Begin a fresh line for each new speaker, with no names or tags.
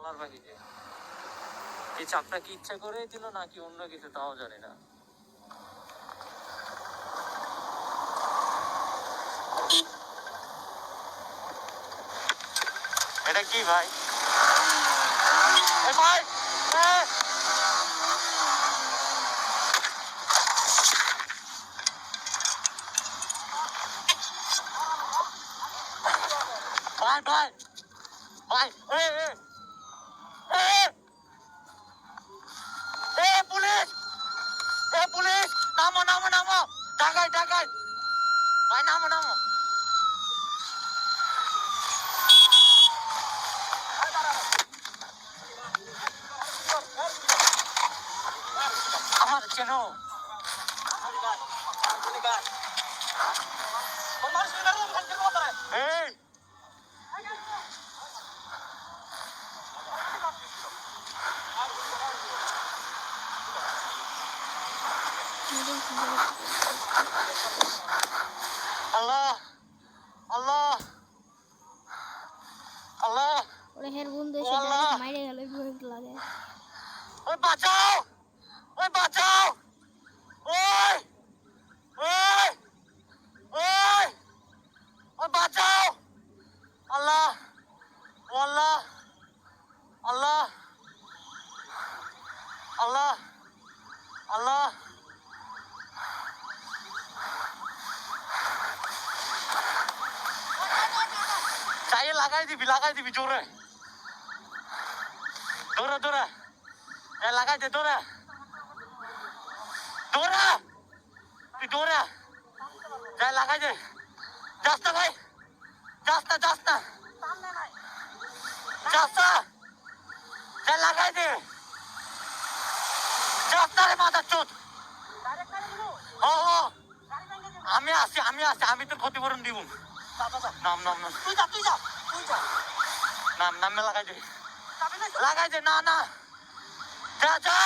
বলার বাকি যে এই চাপটা কি ইচ্ছা করে দিল নাকি অন্য কিছু তাও জানি না। এটা কি ভাই? ভাই ভাই ভাই ভাই পুলিশ পুলিশ নামো নামো নামো ঢাকায় ঢাকায় ভাই নামো নামো আমার চেনো এই আল্লাহ আল্লাহ আল্লাহ
ওরে হের বন্ধু এসে ডাইরেক্ট মাইরে গেল ভয় লাগে।
ওই বাঁচাও ওই বাঁচাও ওই ওই ওই ওই বাঁচাও আল্লাহ আল্লাহ আল্লাহ আল্লাহ আল্লাহ চাইয়ে লাগাই দিবি জোরে দৌড়া দৌড়া লাগাই দে দৌড়া দৌড়া তুই দৌড়া যাই লাগাই দে যাস না ভাই যাস না যাস না যাস না যাই লাগাই দে যাস না রে মাথার চোট ও আমি আসি আমি তোর ক্ষতিপূরণ দিব নাম নাম নাম নাম নামে লাগাই দে না না যা যা